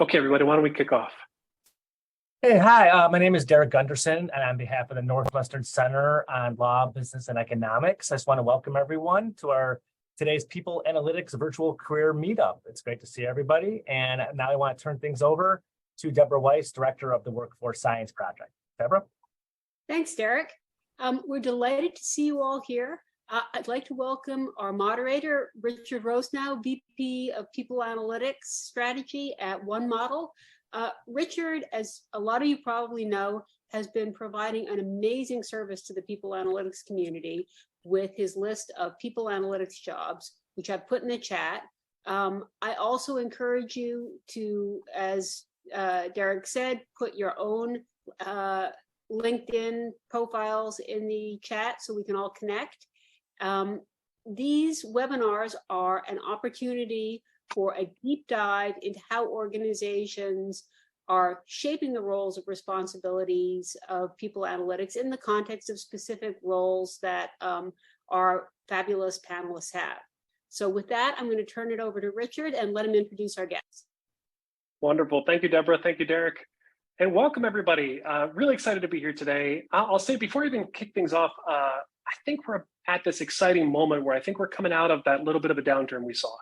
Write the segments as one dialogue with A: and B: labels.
A: Okay, everybody, why don't we kick off?
B: Hey, hi. My name is Derek Gunderson, and on behalf of the Northwestern Center on Law, Business, and Economics, I just want to welcome everyone to our today's People Analytics Virtual Career Meetup. It's great to see everybody. And now I want to turn things over to Deborah Weiss, Director of the Workforce Science Project. Deborah?
C: Thanks, Derek. We're delighted to see you all here. I'd like to welcome our moderator, Richard Rosenow, VP of People Analytics Strategy at One Model. Richard, as a lot of you probably know, has been providing an amazing service to the people analytics community with his list of people analytics jobs, which I've put in the chat. I also encourage you to, as Derek said, put your own LinkedIn profiles in the chat so we can all connect. These webinars are an opportunity for a deep dive into how organizations are shaping the roles of responsibilities of people analytics in the context of specific roles that our fabulous panelists have. So with that, I'm going to turn it over to Richard and let him introduce our guests.
A: Wonderful. Thank you, Deborah. Thank you, Derek. And welcome, everybody. Really excited to be here today. I'll say before we even kick things off, I think we're at this exciting moment where I think we're coming out of that little bit of a downturn we saw.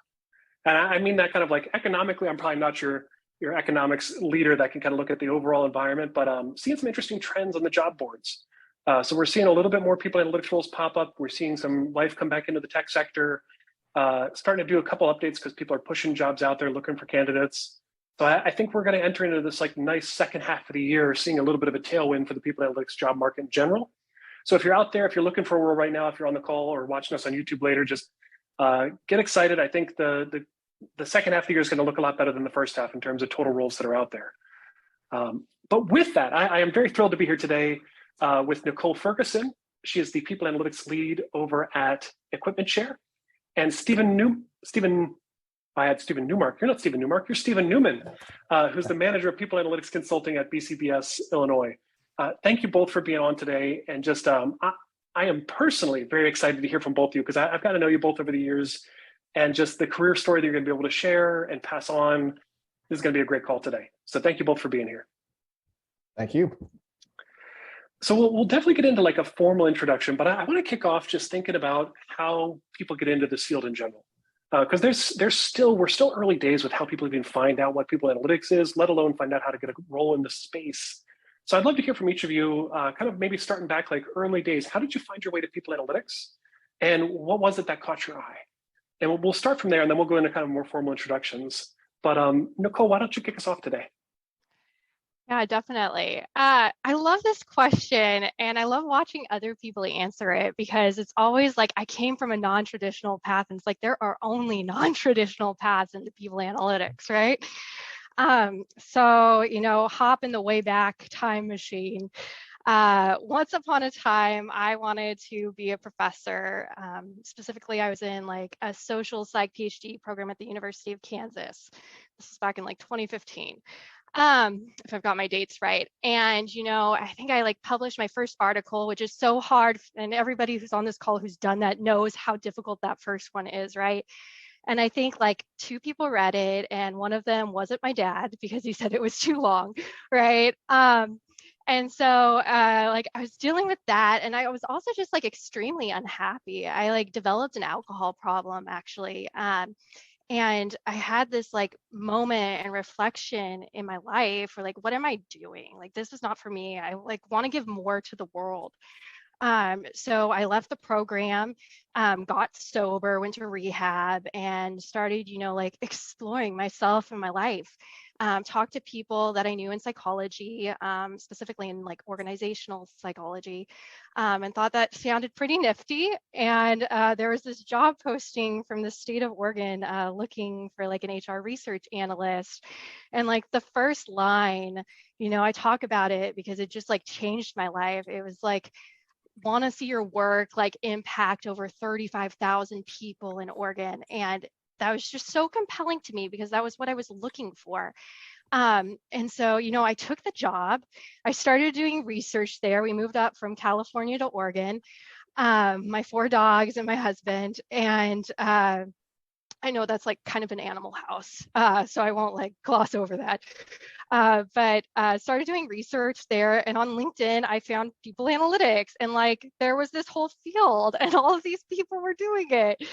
A: And I mean that kind of like economically. I'm probably not your economics leader that can kind of look at the overall environment, but seeing some interesting trends on the job boards. So we're seeing a little bit more people analytics roles pop up. We're seeing some life come back into the tech sector, starting to do a couple updates because people are pushing jobs out there looking for candidates. So I think we're going to enter into this like nice second half of the year, seeing a little bit of a tailwind for the people analytics job market in general. So if you're out there, if you're looking for a role right now, if you're on the call or watching us on YouTube later, just get excited. I think the second half of the year is going to look a lot better than the first half in terms of total roles that are out there. But with that, I am very thrilled to be here today with Nicole Ferguson. She is the People Analytics Lead over at Equipment Share. And Stephen Newmark. You're not Stephen Newmark, you're Stephen Newman, who's the Manager of People Analytics Consulting at BCBS Illinois. Thank you both for being on today. And just, I am personally very excited to hear from both of you because I've got to know you both over the years, and just the career story that you're going to be able to share and pass on. This is going to be a great call today. So thank you both for being here.
D: Thank you.
A: So we'll definitely get into like a formal introduction, but I want to kick off just thinking about how people get into this field in general. Because we're still early days with how people even find out what people analytics is, let alone find out how to get a role in the space. So I'd love to hear from each of you, kind of maybe starting back like early days. How did you find your way to people analytics? And what was it that caught your eye? And we'll start from there, and then we'll go into kind of more formal introductions. But Nicole, why don't you kick us off today?
E: Yeah, definitely. I love this question, and I love watching other people answer it because it's always like I came from a non-traditional path, and it's like there are only non-traditional paths into people analytics, right? So, hop in the way back time machine. Once upon a time, I wanted to be a professor. Specifically, I was in like a social psych PhD program at the University of Kansas. This is back in like 2015. If I've got my dates right. And, I think I like published my first article, which is so hard. And everybody who's on this call who's done that knows how difficult that first one is, right? And I think like 2 people read it, and one of them wasn't my dad because he said it was too long, right? And so like I was dealing with that, and I was also just like extremely unhappy. I like developed an alcohol problem actually. And I had this like moment and reflection in my life where like, what am I doing? Like, this is not for me. I like want to give more to the world. So I left the program, got sober, went to rehab, and started, like exploring myself and my life. Talked to people that I knew in psychology, specifically in like organizational psychology, and thought that sounded pretty nifty. And there was this job posting from the state of Oregon looking for like an HR research analyst. And like the first line, I talk about it because it just like changed my life. It was like, want to see your work like impact over 35,000 people in Oregon. And that was just so compelling to me because that was what I was looking for. And so, I took the job. I started doing research there. We moved up from California to Oregon, my 4 dogs and my husband. And I know that's like kind of an animal house, so I won't like gloss over that. But started doing research there, and on LinkedIn, I found people analytics, and like there was this whole field, and all of these people were doing it.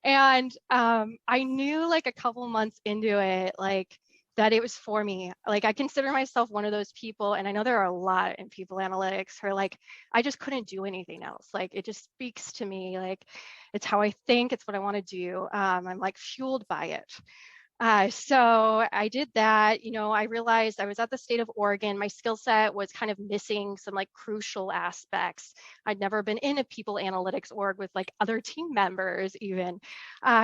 E: And I knew like a couple months into it, like that it was for me. Like I consider myself one of those people, and I know there are a lot in people analytics who are like, I just couldn't do anything else. Like it just speaks to me. Like it's how I think, it's what I want to do. I'm like fueled by it. So I did that. I realized I was at the state of Oregon. My skill set was kind of missing some like crucial aspects. I'd never been in a people analytics org with like other team members even.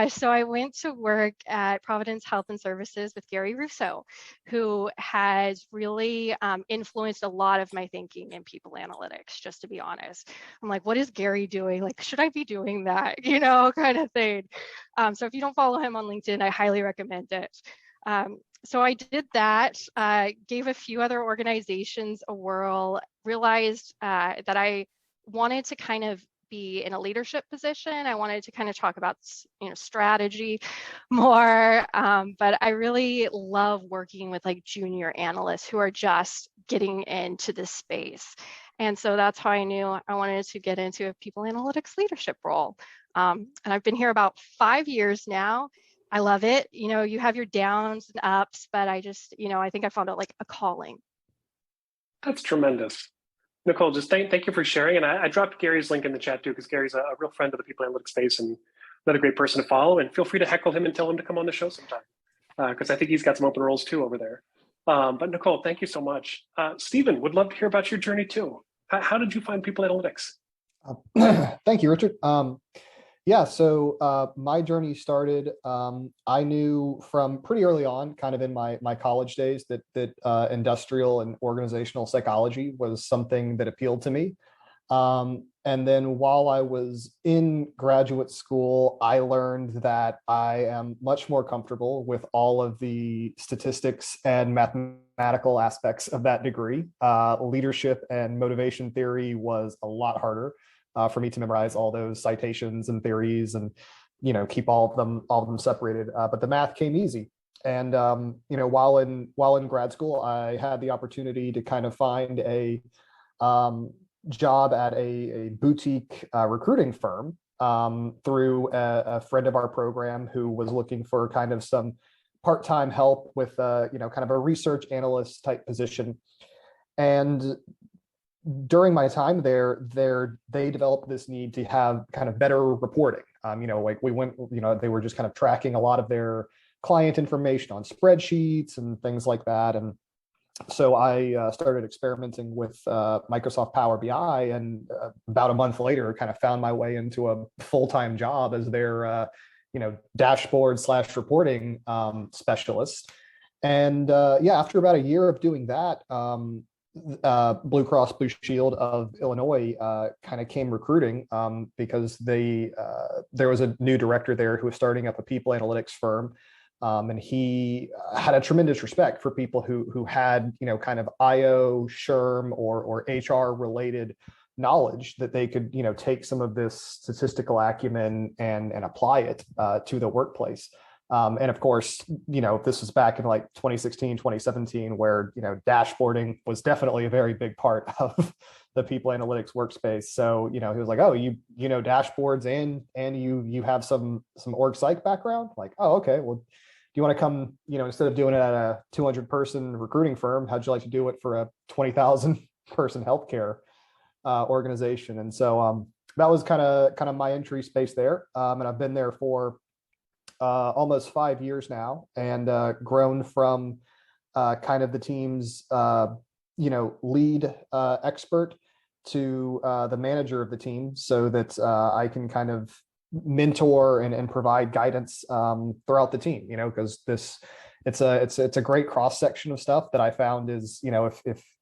E: So I went to work at Providence Health and Services with Gary Russo, who has really influenced a lot of my thinking in people analytics, just to be honest. I'm like, what is Gary doing? Like, should I be doing that? Kind of thing. So if you don't follow him on LinkedIn, I highly recommend it. So I did that, gave a few other organizations a whirl, realized that I wanted to kind of be in a leadership position. I wanted to kind of talk about, strategy more, but I really love working with like junior analysts who are just getting into this space. And so that's how I knew I wanted to get into a people analytics leadership role. And I've been here about 5 years now. I love it. You have your downs and ups, but I just, I think I found it like a calling.
A: That's tremendous. Nicole, just thank you for sharing. And I dropped Gary's link in the chat too, because Gary's a real friend of the people analytics space and another great person to follow. And feel free to heckle him and tell him to come on the show sometime, because I think he's got some open roles too over there. But Nicole, thank you so much. Stephen, would love to hear about your journey too. How did you find people analytics?
D: Thank you, Richard. Yeah, so my journey started, I knew from pretty early on, kind of in my college days, that industrial and organizational psychology was something that appealed to me. And then while I was in graduate school, I learned that I am much more comfortable with all of the statistics and mathematical aspects of that degree. Leadership and motivation theory was a lot harder for me to memorize all those citations and theories and, keep all of them separated. But the math came easy. And, while in grad school, I had the opportunity to kind of find a job at a boutique recruiting firm through a friend of our program who was looking for kind of some part-time help with, kind of a research analyst type position. And during my time there, they developed this need to have kind of better reporting. Like we went, they were just kind of tracking a lot of their client information on spreadsheets and things like that. And so I started experimenting with Microsoft Power BI, and about a month later, kind of found my way into a full-time job as their, dashboard / reporting specialist. And after about a year of doing that, Blue Cross Blue Shield of Illinois kind of came recruiting because there was a new director there who was starting up a people analytics firm. And he had a tremendous respect for people who had, kind of IO, SHRM, or HR related knowledge that they could, take some of this statistical acumen and apply it to the workplace. And of course, this was back in like 2016, 2017, where, dashboarding was definitely a very big part of the people analytics workspace. So, he was like, oh, you know dashboards and you have some org psych background? Like, oh, okay, well, do you want to come, instead of doing it at a 200 person recruiting firm, how'd you like to do it for a 20,000 person healthcare organization? And so that was kind of my entry space there. And I've been there for almost 5 years now, and grown from kind of the team's lead expert to the manager of the team, so that I can kind of mentor and provide guidance throughout the team. Because it's a great cross section of stuff that I found is,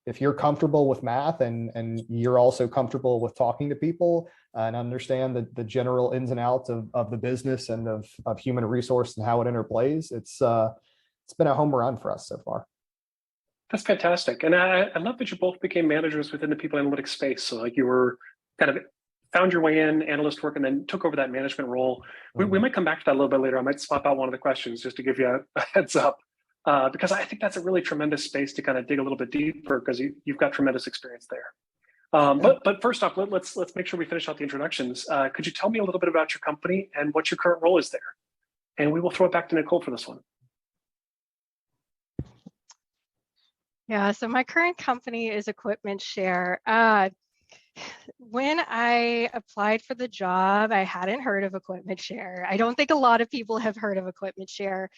D: if you're comfortable with math and you're also comfortable with talking to people and understand the general ins and outs of the business and of human resource and how it interplays, it's been a home run for us so far.
A: That's fantastic. And I love that you both became managers within the people analytics space. So like you were kind of found your way in analyst work and then took over that management role. We might come back to that a little bit later. I might swap out one of the questions just to give you a heads up, because I think that's a really tremendous space to kind of dig a little bit deeper, because you've got tremendous experience there. But first off, let's make sure we finish out the introductions. Could you tell me a little bit about your company and what your current role is there? And we will throw it back to Nicole for this one.
E: Yeah, so my current company is Equipment Share. When I applied for the job, I hadn't heard of Equipment Share. I don't think a lot of people have heard of Equipment Share.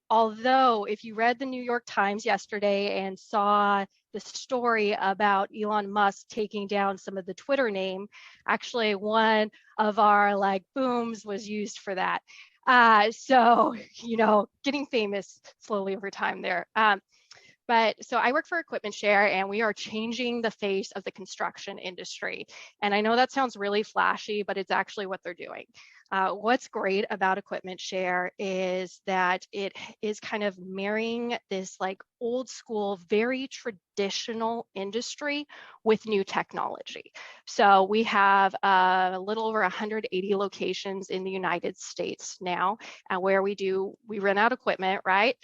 E: Although if you read the New York Times yesterday and saw the story about Elon Musk taking down some of the Twitter name, actually one of our like booms was used for that. So, you know, getting famous slowly over time there. But so I work for Equipment Share, and we are changing the face of the construction industry. And I know that sounds really flashy, but it's actually what they're doing. What's great about Equipment Share is that it is kind of marrying this like old school, very traditional industry with new technology. So we have a little over 180 locations in the United States now, where we rent out equipment, right?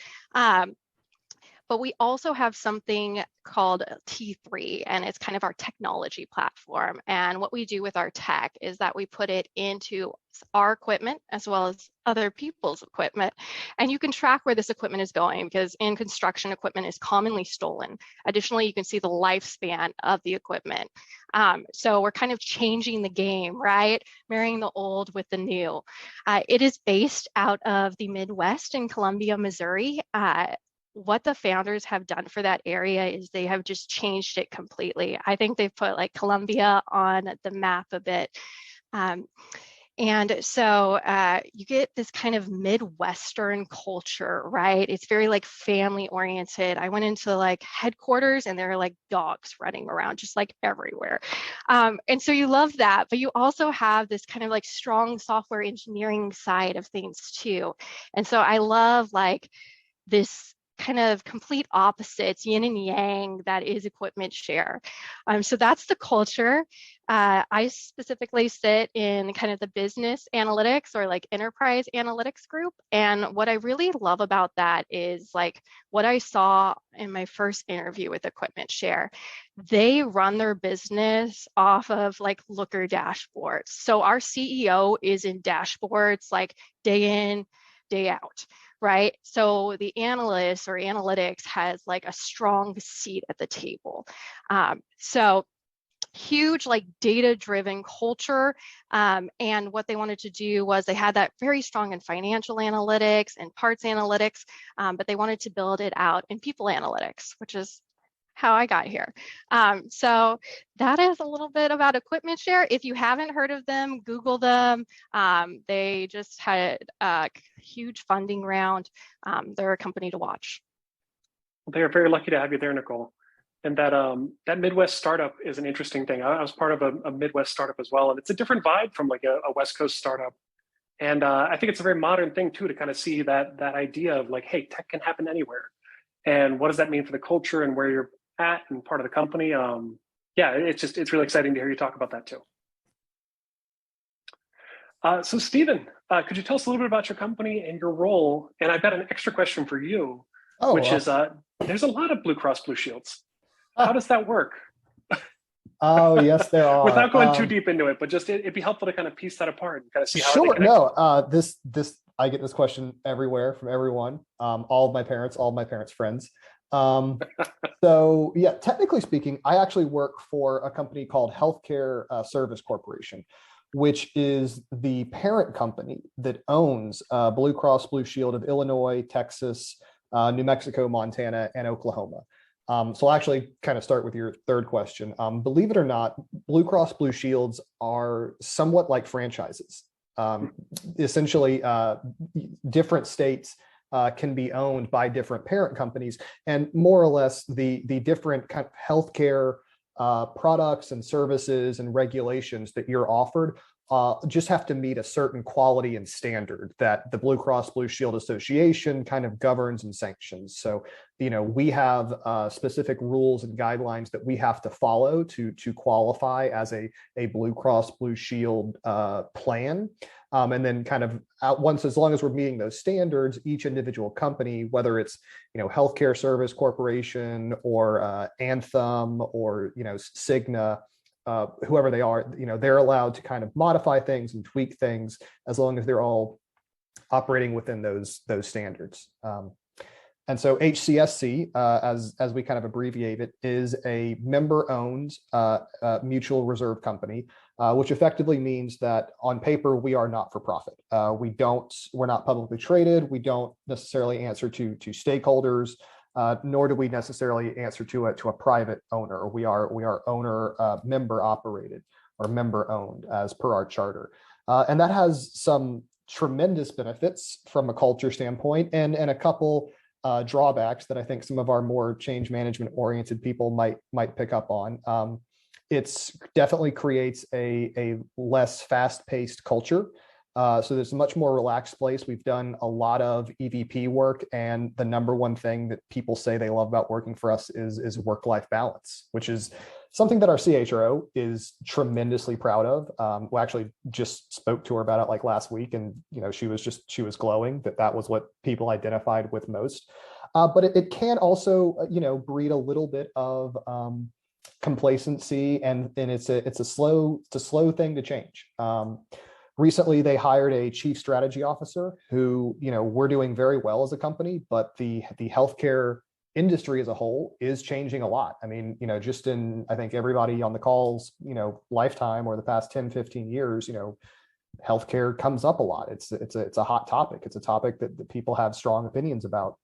E: But we also have something called T3, and it's kind of our technology platform. And what we do with our tech is that we put it into our equipment as well as other people's equipment. And you can track where this equipment is going, because in construction, equipment is commonly stolen. Additionally, you can see the lifespan of the equipment. So we're kind of changing the game, right? Marrying the old with the new. It is based out of the Midwest in Columbia, Missouri. What the founders have done for that area is they have just changed it completely. I think they've put like Columbia on the map a bit. And so you get this kind of Midwestern culture, right? It's very like family oriented. I went into like headquarters and there are like dogs running around just like everywhere. And so you love that, but you also have this kind of like strong software engineering side of things too. And so I love like this kind of complete opposites, yin and yang, that is Equipment Share. So that's the culture. I specifically sit in kind of the business analytics or like enterprise analytics group. And what I really love about that is like what I saw in my first interview with Equipment Share. They run their business off of like Looker dashboards. So our CEO is in dashboards like day in, day out. Right? So the analyst or analytics has like a strong seat at the table. So huge like data-driven culture. And what they wanted to do was they had that very strong in financial analytics and parts analytics, but they wanted to build it out in people analytics, which is how I got here. So that is a little bit about Equipment Share. If you haven't heard of them, Google them. They just had a huge funding round. They're a company to watch.
A: Well, they are very lucky to have you there, Nicole. And that Midwest startup is an interesting thing. I was part of a Midwest startup as well, and it's a different vibe from like a West Coast startup. And I think it's a very modern thing too, to kind of see that idea of like, hey, tech can happen anywhere. And what does that mean for the culture and where you're at and part of the company? Yeah, it's really exciting to hear you talk about that too. So Stephen, could you tell us a little bit about your company and your role? And I've got an extra question for you, which is there's a lot of Blue Cross Blue Shields. How does that work?
D: Oh, yes, there are.
A: Without going too deep into it, but just it'd be helpful to kind of piece that apart and kind of see how.
D: Sure. No, this I get this question everywhere from everyone. All of my parents' friends. So yeah, technically speaking, I actually work for a company called Healthcare Service Corporation, which is the parent company that owns Blue Cross Blue Shield of Illinois, Texas, New Mexico, Montana, and Oklahoma. So I'll actually kind of start with your third question. Believe it or not, Blue Cross Blue Shields are somewhat like franchises. Essentially, different states can be owned by different parent companies, and more or less the different kind of healthcare products and services and regulations that you're offered just have to meet a certain quality and standard that the Blue Cross Blue Shield Association kind of governs and sanctions. So, we have specific rules and guidelines that we have to follow to qualify as a Blue Cross Blue Shield plan. And then kind of as long as we're meeting those standards, each individual company, whether it's, Healthcare Service Corporation or Anthem or, Cigna, whoever they are, they're allowed to kind of modify things and tweak things as long as they're all operating within those standards. And so HCSC, as we kind of abbreviate it, is a member-owned mutual reserve company, which effectively means that on paper we are not for profit. We're not publicly traded. We don't necessarily answer to stakeholders, nor do we necessarily answer to a private owner. We are owner member operated or member owned as per our charter, and that has some tremendous benefits from a culture standpoint and a couple drawbacks that I think some of our more change management oriented people might pick up on. It's definitely creates a less fast-paced culture. So there's a much more relaxed place. We've done a lot of EVP work, and the number one thing that people say they love about working for us is work-life balance, which is something that our CHRO is tremendously proud of. We actually just spoke to her about it like last week, and she was glowing that was what people identified with most. But it can also breed a little bit of complacency, and it's a slow thing to change. Recently, they hired a chief strategy officer who, we're doing very well as a company, but the healthcare industry as a whole is changing a lot. I mean, just in, I think everybody on the calls, lifetime or the past 10, 15 years, healthcare comes up a lot. It's a hot topic. It's a topic that people have strong opinions about.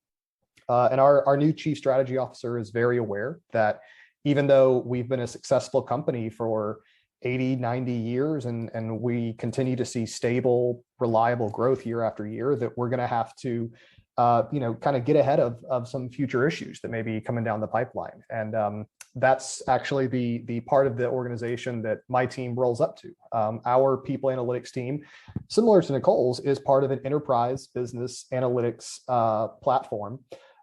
D: And our new chief strategy officer is very aware that even though we've been a successful company for 80, 90 years, and we continue to see stable, reliable growth year after year, that we're going to have to, kind of get ahead of some future issues that may be coming down the pipeline. And that's actually the part of the organization that my team rolls up to. Our people analytics team, similar to Nicole's, is part of an enterprise business analytics platform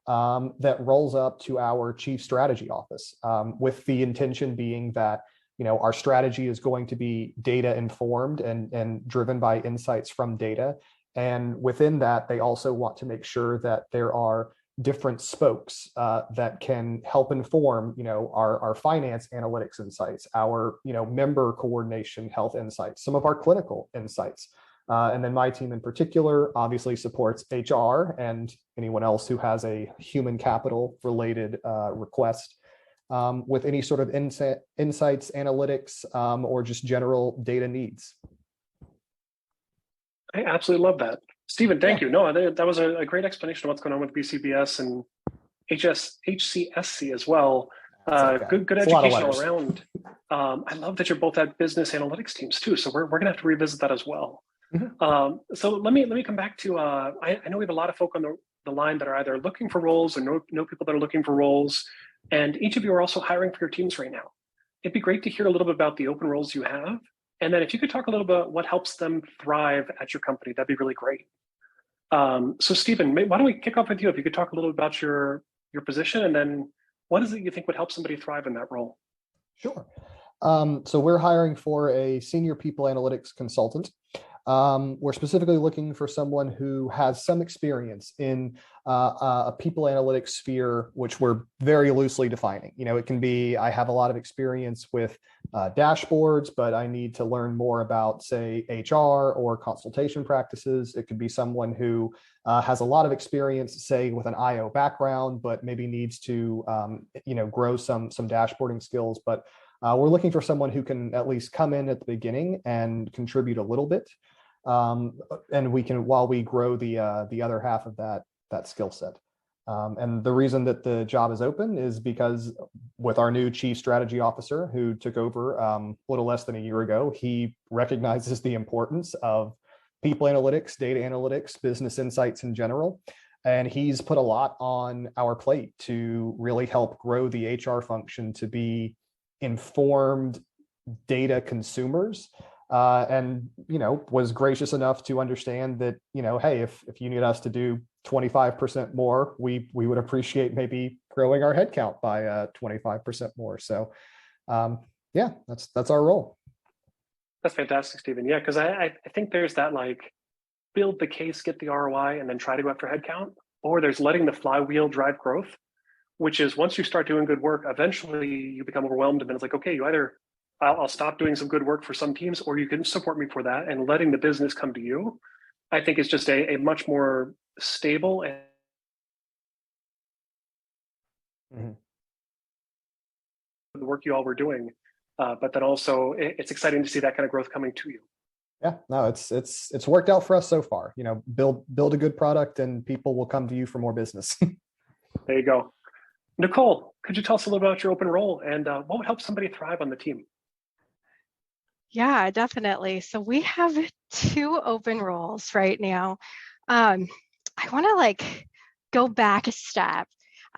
D: that rolls up to our chief strategy office, with the intention being that our strategy is going to be data informed and driven by insights from data. And within that, they also want to make sure that there are different spokes that can help inform, our finance analytics insights, our, member coordination health insights, some of our clinical insights. And then my team in particular obviously supports HR and anyone else who has a human capital related request. With any sort of insights, analytics, or just general data needs.
A: I absolutely love that. Stephen, thank you. No, that was a great explanation of what's going on with BCBS and HCSC as well. Good education all around. I love that you're both at business analytics teams too. So we're going to have to revisit that as well. Mm-hmm. So let me come back to, I know we have a lot of folk on the line that are either looking for roles or know people that are looking for roles. And each of you are also hiring for your teams right now. It'd be great to hear a little bit about the open roles you have. And then if you could talk a little bit about what helps them thrive at your company, that'd be really great. So Stephen, why don't we kick off with you? If you could talk a little bit about your position, and then what is it you think would help somebody thrive in that role?
D: Sure. So we're hiring for a senior people analytics consultant. We're specifically looking for someone who has some experience in a people analytics sphere, which we're very loosely defining. It can be, I have a lot of experience with dashboards, but I need to learn more about, say, HR or consultation practices. It could be someone who has a lot of experience, say, with an IO background, but maybe needs to, grow some dashboarding skills. But we're looking for someone who can at least come in at the beginning and contribute a little bit. And we can, while we grow the other half of that skill set. And the reason that the job is open is because with our new chief strategy officer who took over a little less than a year ago, he recognizes the importance of people analytics, data analytics, business insights in general. And he's put a lot on our plate to really help grow the HR function to be informed data consumers and was gracious enough to understand that, hey, if you need us to do 25% more, we would appreciate maybe growing our headcount by 25% more. So yeah, that's our role.
A: That's fantastic, Stephen. Yeah, because I think there's that like build the case, get the ROI, and then try to go after headcount, or there's letting the flywheel drive growth, which is once you start doing good work, eventually you become overwhelmed, and then it's like, okay, you either I'll stop doing some good work for some teams, or you can support me for that, and letting the business come to you, I think is just a much more stable and the work you all were doing. But then also it's exciting to see that kind of growth coming to you.
D: Yeah, no, it's worked out for us so far. Build a good product and people will come to you for more business.
A: There you go. Nicole, could you tell us a little about your open role and what would help somebody thrive on the team?
E: Yeah, definitely. So we have 2 open roles right now. I want to like go back a step.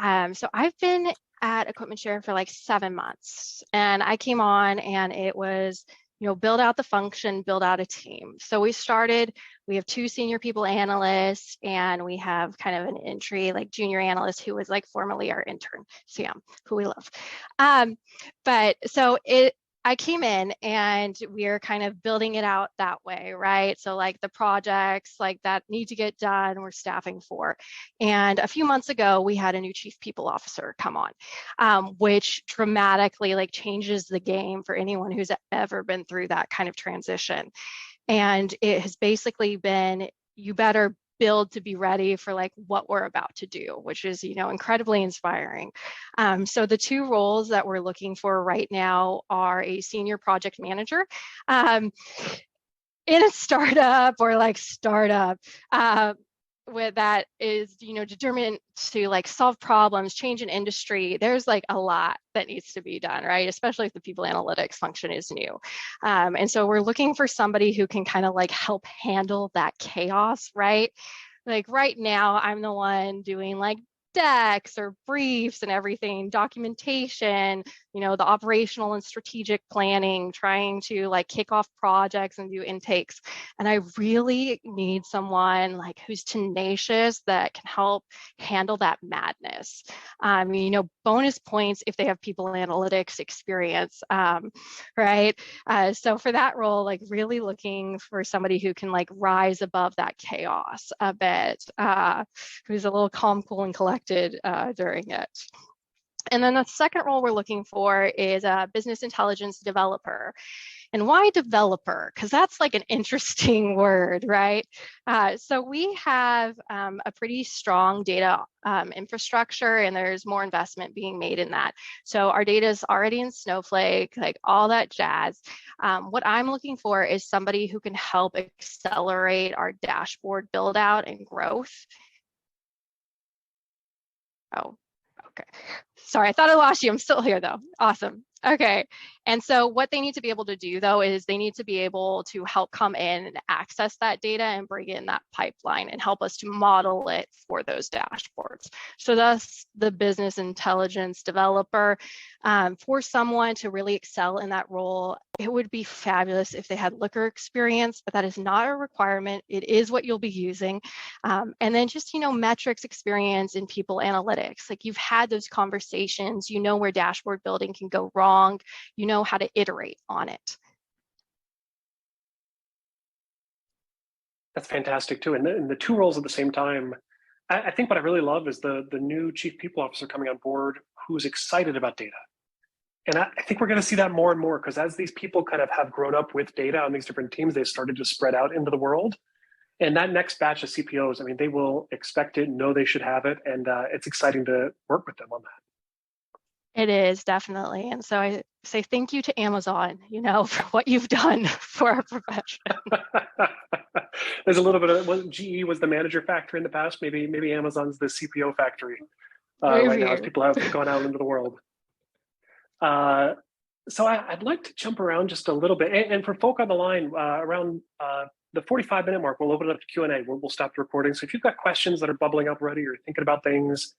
E: So I've been at Equipment Share for like 7 months, and I came on and it was, build out the function, build out a team. So we have 2 senior people analysts, and we have kind of an entry like junior analyst who was like formerly our intern, Sam, who we love. But so I came in and we're kind of building it out that way, right? So like the projects like that need to get done, we're staffing for. And a few months ago, we had a new chief people officer come on, which dramatically like changes the game for anyone who's ever been through that kind of transition. And it has basically been, you better build to be ready for like what we're about to do, which is, incredibly inspiring. So the 2 roles that we're looking for right now are a senior project manager in a startup or like startup with that is, determined to like solve problems, change an industry. There's like a lot that needs to be done, right? Especially if the people analytics function is new. And so we're looking for somebody who can kind of like help handle that chaos, right? Like right now, I'm the one doing like decks or briefs and everything, documentation, the operational and strategic planning, trying to like kick off projects and do intakes. And I really need someone like who's tenacious that can help handle that madness. Bonus points if they have people analytics experience, right? So for that role, like really looking for somebody who can like rise above that chaos a bit, who's a little calm, cool, and collected during it. And then the second role we're looking for is a business intelligence developer. And why developer? Because that's like an interesting word, right? So we have a pretty strong data infrastructure, and there's more investment being made in that. So our data is already in Snowflake, like all that jazz. What I'm looking for is somebody who can help accelerate our dashboard build out and growth. Oh, okay. Sorry, I thought I lost you. I'm still here though. Awesome. Okay. And so what they need to be able to do though is they need to be able to help come in and access that data and bring in that pipeline and help us to model it for those dashboards. So that's the business intelligence developer. For someone to really excel in that role, it would be fabulous if they had Looker experience, but that is not a requirement. It is what you'll be using. And then just, metrics experience in people analytics. Like you've had those conversations, where dashboard building can go wrong, how to iterate on it.
A: That's fantastic too. And the 2 roles at the same time, I think what I really love is the new chief people officer coming on board who's excited about data. And I think we're going to see that more and more, because as these people kind of have grown up with data on these different teams, they've started to spread out into the world. And that next batch of CPOs, they will expect it, know they should have it. And it's exciting to work with them on that.
E: It is definitely. And so I say thank you to Amazon, for what you've done for our profession.
A: There's a little bit of GE was the manager factory in the past. Maybe Amazon's the CPO factory right now as people have gone out into the world. So I'd like to jump around just a little bit. And for folk on the line, around the 45-minute mark, we'll open it up to Q&A. We'll stop the recording. So if you've got questions that are bubbling up already or thinking about things,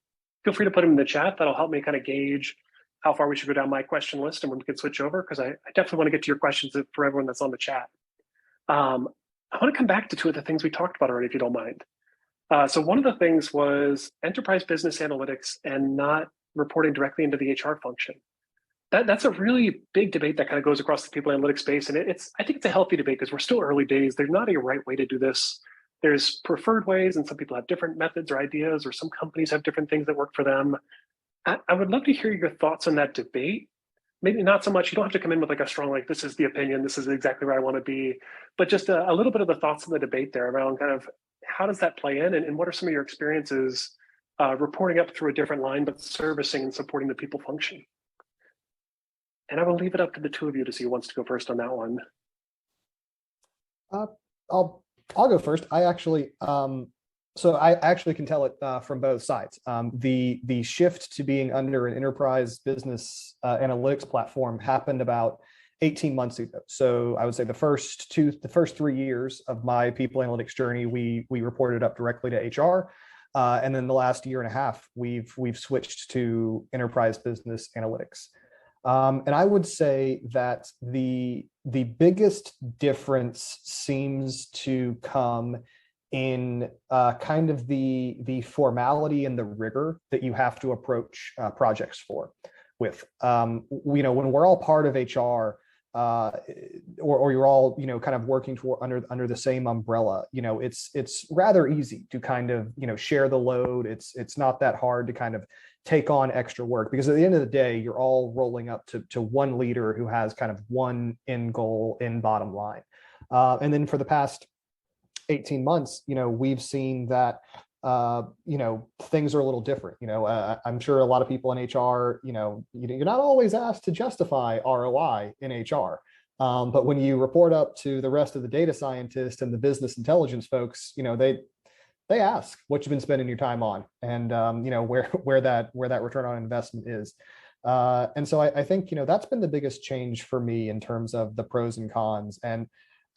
A: feel free to put them in the chat. That'll help me kind of gauge how far we should go down my question list and when we can switch over, because I definitely want to get to your questions for everyone that's on the chat. I want to come back to two of the things we talked about already, if you don't mind. So one of the things was enterprise business analytics and not reporting directly into the HR function. That's a really big debate that kind of goes across the people analytics space. And I think it's a healthy debate because we're still early days. There's not a right way to do this. There's preferred ways, and some people have different methods or ideas, or some companies have different things that work for them. I would love to hear your thoughts on that debate. Maybe not so much, you don't have to come in with like a strong, like, this is the opinion, this is exactly where I want to be, but just a little bit of the thoughts in the debate there around kind of how does that play in, and what are some of your experiences reporting up through a different line, but servicing and supporting the people function? And I will leave it up to the two of you to see who wants to go first on that one.
D: I'll go first. So I actually can tell it from both sides. The shift to being under an enterprise business analytics platform happened about 18 months ago. So I would say the first 3 years of my people analytics journey, we reported up directly to HR. And then the last year and a half, we've switched to enterprise business analytics. And I would say that the biggest difference seems to come in kind of the formality and the rigor that you have to approach projects with. When we're all part of HR, or you're all kind of working toward under the same umbrella, it's rather easy to kind of share the load. It's not that hard to kind of take on extra work, because at the end of the day, you're all rolling up to one leader who has kind of one end goal, end bottom line. And then for the past 18 months, we've seen that things are a little different. I'm sure a lot of people in HR, you're not always asked to justify ROI in HR. But when you report up to the rest of the data scientists and the business intelligence folks, they ask what you've been spending your time on, and where that return on investment is. And so I think that's been the biggest change for me in terms of the pros and cons. And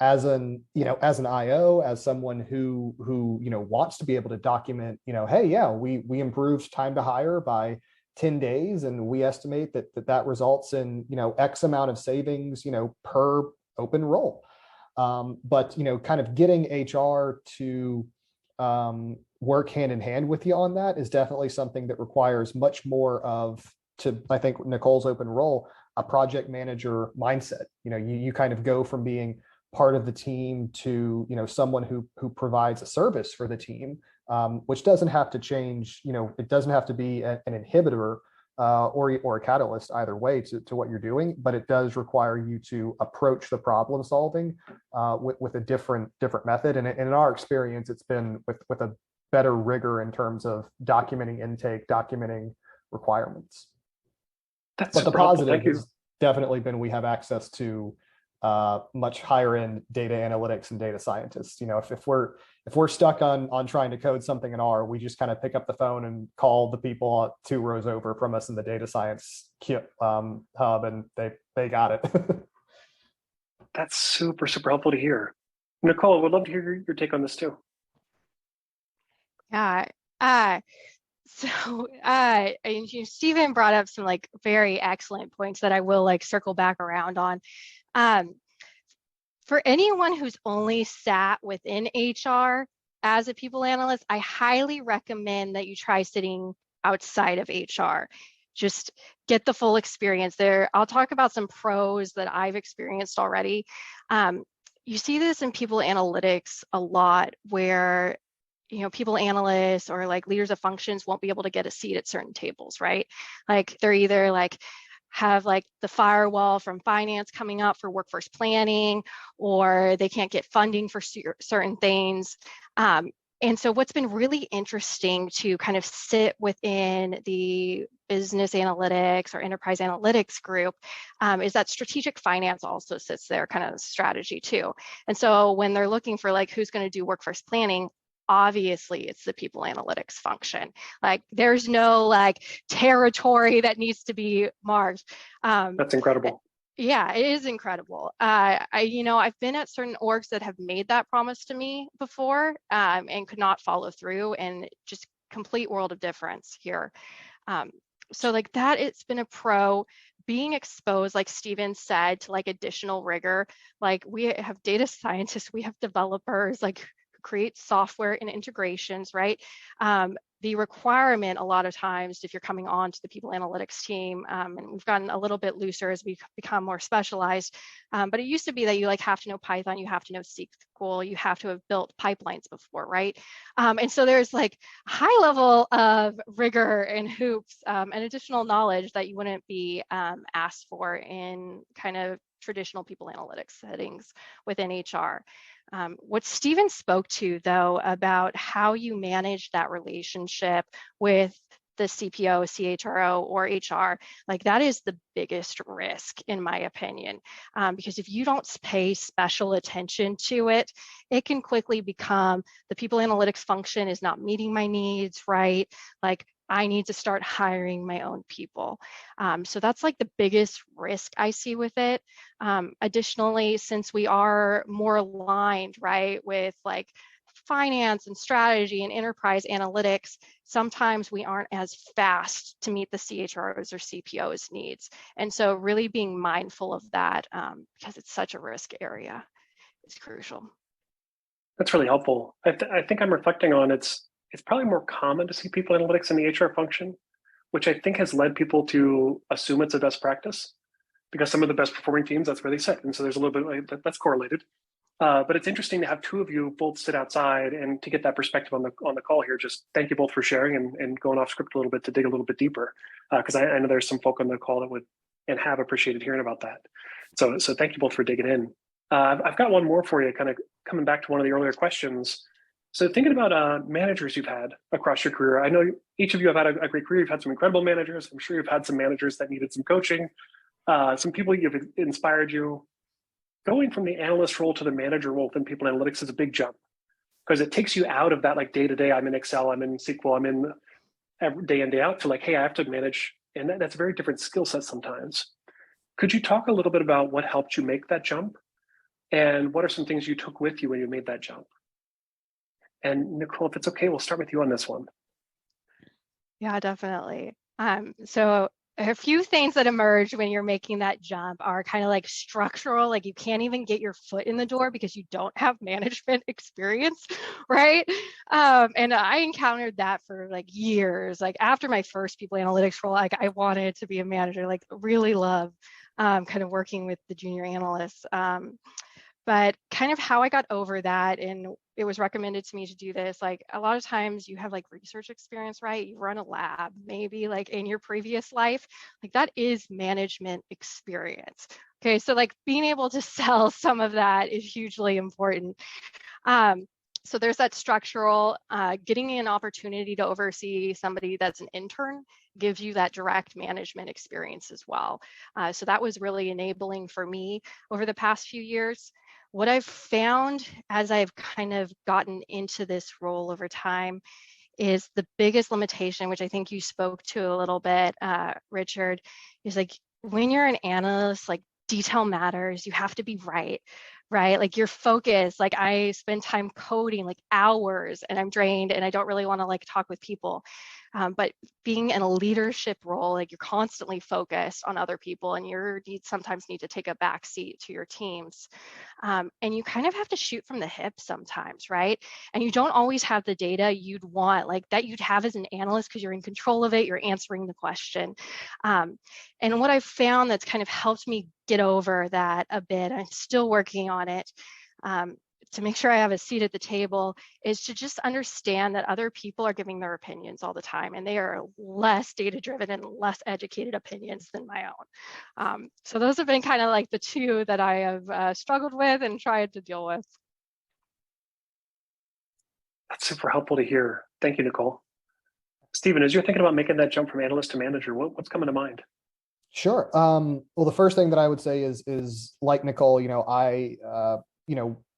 D: as an IO, as someone who wants to be able to document, hey, yeah, we improved time to hire by 10 days, and we estimate that results in X amount of savings per open role. But kind of getting HR to work hand in hand with you on that is definitely something that requires much more I think Nicole's open role, a project manager mindset. You kind of go from being part of the team to someone who provides a service for the team, which doesn't have to change. It doesn't have to be an inhibitor or a catalyst either way to what you're doing, but it does require you to approach the problem solving with a different method. And in our experience, it's been with a better rigor in terms of documenting intake, documenting requirements. But the positive has definitely been we have access to much higher end data analytics and data scientists. If we're stuck on trying to code something in R, we just kind of pick up the phone and call the people 2 rows over from us in the data science hub, and they got it.
A: That's super, super helpful to hear. Nicole, I would love to hear your take on this too.
E: Yeah. Stephen brought up some very excellent points that I will circle back around on. For anyone who's only sat within HR as a people analyst, I highly recommend that you try sitting outside of HR. Just get the full experience there. I'll talk about some pros that I've experienced already. You see this in people analytics a lot, where people analysts or leaders of functions won't be able to get a seat at certain tables, right? They're either have the firewall from finance coming up for workforce planning, or they can't get funding for certain things. And so what's been really interesting to kind of sit within the business analytics or enterprise analytics group is that strategic finance also sits there, kind of strategy too. And so when they're looking for who's going to do workforce planning, obviously it's the people analytics function. There's no territory that needs to be marked.
A: That's incredible.
E: Yeah, it is incredible. I've been at certain orgs that have made that promise to me before and could not follow through, and just complete world of difference here. So that it's been a pro. being exposed, like Steven said, to like additional rigor. Like we have data scientists, we have developers, like who create software and integrations, right? The requirement a lot of times, if you're coming on to the people analytics team, and we've gotten a little bit looser as we've become more specialized, but it used to be that you like have to know Python, you have to know SQL, you have to have built pipelines before, right? And so there's like a high level of rigor and hoops and additional knowledge that you wouldn't be asked for in kind of traditional people analytics settings within HR. What Steven spoke to, though, about how you manage that relationship with the CPO, CHRO, or HR, like that is the biggest risk, in my opinion, because if you don't pay special attention to it, it can quickly become the people analytics function is not meeting my needs, right? Like I need to start hiring my own people. So that's like the biggest risk I see with it. Additionally, since we are more aligned, right, with like finance and strategy and enterprise analytics, sometimes we aren't as fast to meet the CHROs or CPOs needs. And so really being mindful of that because it's such a risk area is crucial.
A: That's really helpful. I think I'm reflecting on it's probably more common to see people analytics in the HR function, which I think has led people to assume it's a best practice because some of the best performing teams, that's where they sit. And so there's a little bit like that's correlated. But it's interesting to have two of you both sit outside and to get that perspective on the call here. Just thank you both for sharing and going off script a little bit to dig a little bit deeper because I know there's some folk on the call that would and have appreciated hearing about that. So thank you both for digging in. I've got one more for you, kind of coming back to one of the earlier questions. So thinking about managers you've had across your career, I know each of you have had a great career. You've had some incredible managers. I'm sure you've had some managers that needed some coaching, some people you've inspired you. Going from the analyst role to the manager role within people analytics is a big jump because it takes you out of that like day-to-day, I'm in Excel, I'm in SQL, I'm in every day in, day out to like, hey, I have to manage. And that's a very different skill set sometimes. Could you talk a little bit about what helped you make that jump? And what are some things you took with you when you made that jump? And Nicole, if it's okay, we'll start with you on this one.
E: Yeah, definitely. So a few things that emerge when you're making that jump are kind of like structural, like you can't even get your foot in the door because you don't have management experience, right? And I encountered that for like years. Like after my first people analytics role, like I wanted to be a manager, like really love kind of working with the junior analysts. But kind of how I got over that, and it was recommended to me to do this, like a lot of times you have like research experience, right? You run a lab, maybe like in your previous life, like that is management experience. Okay, so like being able to sell some of that is hugely important. So there's that structural, getting an opportunity to oversee somebody that's an intern gives you that direct management experience as well. So that was really enabling for me over the past few years. What I've found as I've kind of gotten into this role over time is the biggest limitation, which I think you spoke to a little bit, Richard, is like when you're an analyst, like detail matters, you have to be right? Like your focus, like I spend time coding like hours and I'm drained and I don't really want to like talk with people. But being in a leadership role, like you're constantly focused on other people and sometimes need to take a back seat to your teams. And you kind of have to shoot from the hip sometimes, right? And you don't always have the data you'd want, like that you'd have as an analyst because you're in control of it, you're answering the question. And what I've found that's kind of helped me get over that a bit, I'm still working on it, to make sure I have a seat at the table, is to just understand that other people are giving their opinions all the time and they are less data driven and less educated opinions than my own. So those have been kind of like the two that I have struggled with and tried to deal with.
A: That's super helpful to hear. Thank you, Nicole. Stephen, as you're thinking about making that jump from analyst to manager, what's coming to mind?
D: Sure. Well, the first thing that I would say is like Nicole, I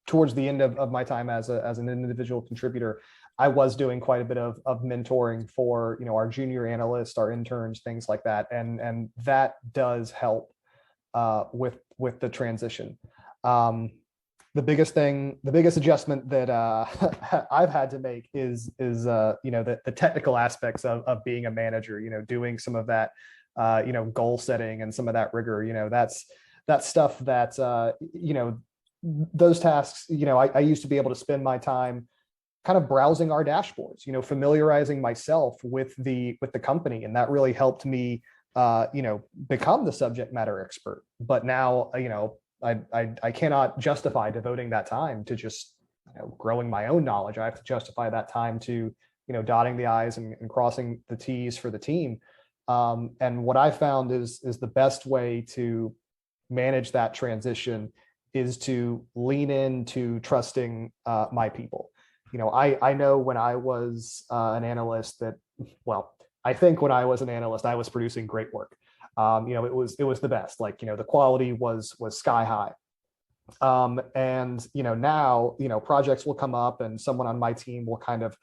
D: towards the end of my time as an individual contributor, I was doing quite a bit of mentoring for, our junior analysts, our interns, things like that. And that does help with the transition. The biggest adjustment that I've had to make is the technical aspects of being a manager, doing some of that goal setting and some of that rigor. That's stuff that, those tasks, I used to be able to spend my time kind of browsing our dashboards, familiarizing myself with the company. And that really helped me, become the subject matter expert. But now, I cannot justify devoting that time to just growing my own knowledge. I have to justify that time to dotting the I's and crossing the T's for the team. And what I found is the best way to manage that transition is to lean into trusting my people. I know when I was an analyst that, well, I think when I was an analyst, I was producing great work. It was the best. Like, the quality was sky high. And now projects will come up and someone on my team will kind of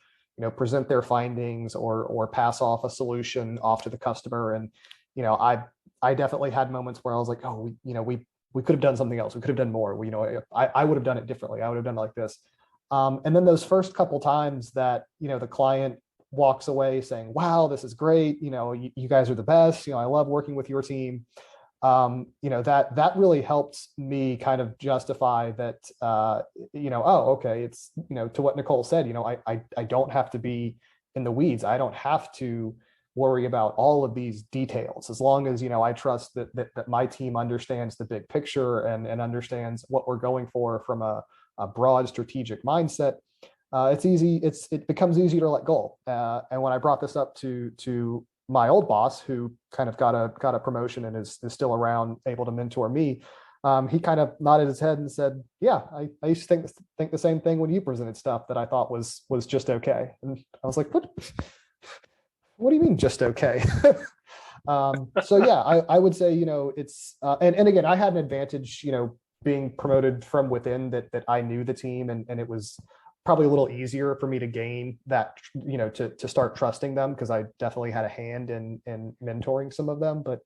D: present their findings or pass off a solution off to the customer. And I definitely had moments where I was like, oh, we could have done something else. We could have done more. I would have done it differently. I would have done it like this. And then those first couple times that the client walks away saying, wow, this is great, you guys are the best, I love working with your team, that really helped me kind of justify that, oh, okay, it's to what Nicole said, I don't have to be in the weeds. I don't have to worry about all of these details, as long as I trust that my team understands the big picture and understands what we're going for from a broad strategic mindset. It becomes easier to let go. And when I brought this up to my old boss, who kind of got a promotion and is still around, able to mentor me, he kind of nodded his head and said, yeah, I used to think the same thing when you presented stuff that I thought was just okay. And I was like, what do you mean just okay? So yeah, I would say, it's, and again, I had an advantage, being promoted from within, that I knew the team, and it was probably a little easier for me to gain that, to start trusting them, because I definitely had a hand in mentoring some of them. But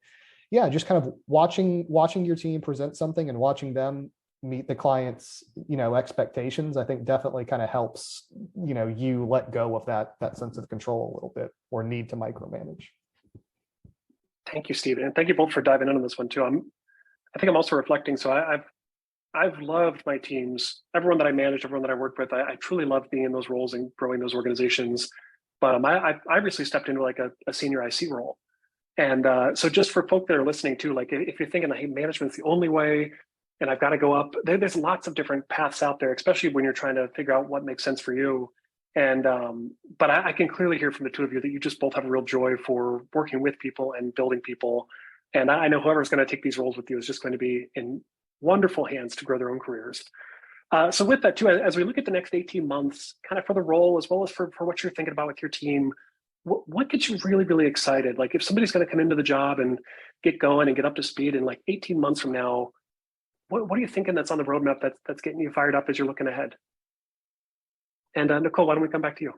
D: yeah, just kind of watching your team present something and watching them meet the client's, expectations, I think definitely kind of helps, you let go of that sense of control a little bit, or need to micromanage.
A: Thank you, Steve. And thank you both for diving into this one too. I think I'm also reflecting. So I've loved my teams, everyone that I managed, everyone that I worked with. I truly love being in those roles and growing those organizations. But I recently stepped into like a senior IC role. And so just for folk that are listening too, like if you're thinking, hey, management's the only way and I've got to go up, there's lots of different paths out there, especially when you're trying to figure out what makes sense for you. And but I can clearly hear from the two of you that you just both have a real joy for working with people and building people. And I know whoever's going to take these roles with you is just going to be in wonderful hands to grow their own careers. So with that too, as we look at the next 18 months, kind of for the role, as well as for what you're thinking about with your team, what gets you really, really excited? Like if somebody's going to come into the job and get going and get up to speed in like 18 months from now, what are you thinking that's on the roadmap that's getting you fired up as you're looking ahead? And Nicole, why don't we come back to you?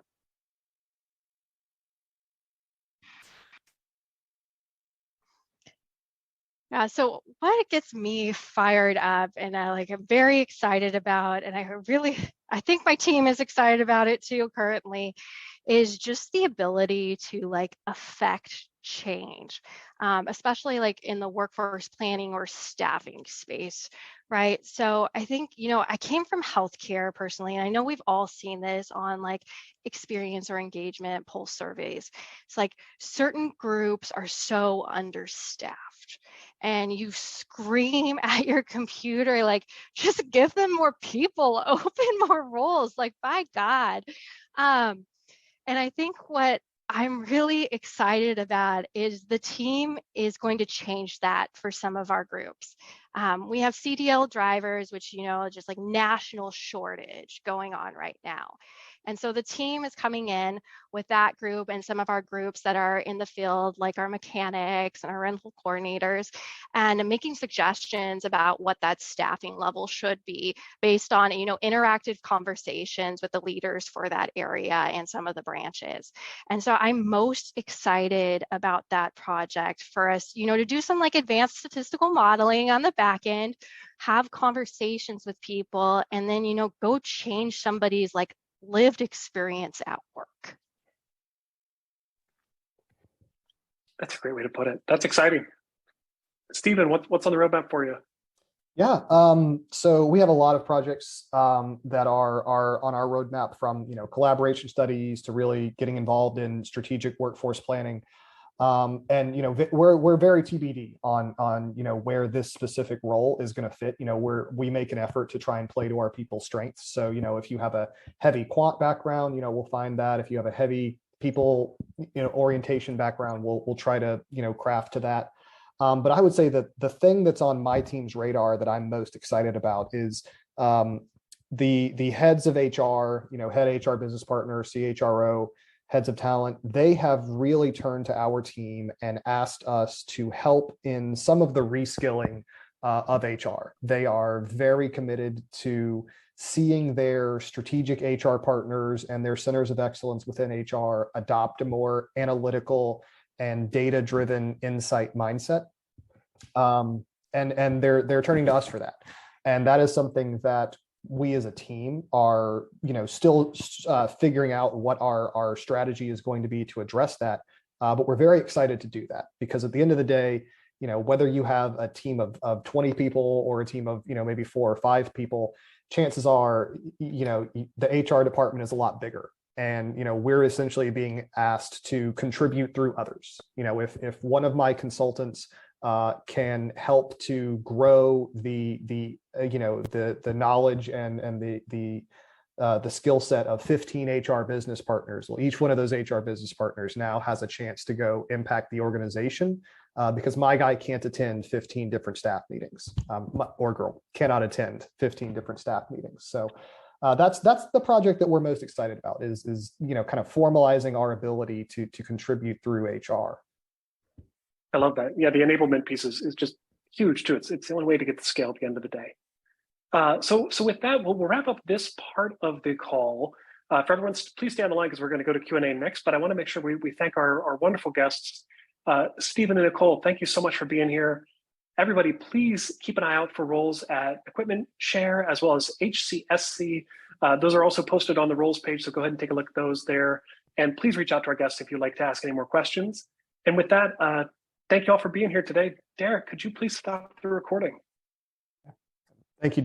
E: Yeah, so what gets me fired up and I'm very excited about, and I think my team is excited about it too currently, is just the ability to affect change, especially in the workforce planning or staffing space, right? So I think, I came from healthcare personally, and I know we've all seen this on experience or engagement pulse surveys. It's certain groups are so understaffed, and you scream at your computer, just give them more people, open more roles, by God. And I think what I'm really excited about is the team is going to change that for some of our groups. We have CDL drivers, which, just national shortage going on right now. And so the team is coming in with that group and some of our groups that are in the field, like our mechanics and our rental coordinators, and making suggestions about what that staffing level should be based on, interactive conversations with the leaders for that area and some of the branches. And so I'm most excited about that project for us, to do some advanced statistical modeling on the back end, have conversations with people, and then, go change somebody's lived experience at work.
A: That's a great way to put it. That's exciting. Stephen, what's on the roadmap for you?
D: Yeah, so we have a lot of projects that are on our roadmap, from collaboration studies to really getting involved in strategic workforce planning. And we're very TBD on where this specific role is going to fit. We make an effort to try and play to our people's strengths. So if you have a heavy quant background, we'll find that. If you have a heavy people orientation background, we'll try to craft to that. But I would say that the thing that's on my team's radar that I'm most excited about is the heads of HR, head HR business partner, CHRO, heads of talent. They have really turned to our team and asked us to help in some of the reskilling of HR. They are very committed to seeing their strategic HR partners and their centers of excellence within HR adopt a more analytical and data-driven insight mindset. And they're turning to us for that. And that is something that we as a team are, still figuring out what our strategy is going to be to address that. But we're very excited to do that, because at the end of the day, whether you have a team of 20 people or a team of, maybe 4 or 5 people, chances are, the HR department is a lot bigger. And we're essentially being asked to contribute through others. If one of my consultants can help to grow the knowledge and the skill set of 15 HR business partners, well, each one of those HR business partners now has a chance to go impact the organization, because my guy can't attend 15 different staff meetings, or girl cannot attend 15 different staff meetings. So that's the project that we're most excited about, is kind of formalizing our ability to contribute through HR.
A: I love that. Yeah, the enablement piece is just huge too. It's the only way to get the scale at the end of the day. So with that, we'll wrap up this part of the call. For everyone, please stay on the line, because we're going to go to Q&A next. But I want to make sure we thank our wonderful guests. Stephen and Nicole, thank you so much for being here. Everybody, please keep an eye out for roles at Equipment Share as well as HCSC. Those are also posted on the roles page, so go ahead and take a look at those there. And please reach out to our guests if you'd like to ask any more questions. And with that, thank you all for being here today. Derek, could you please stop the recording?
D: Thank you.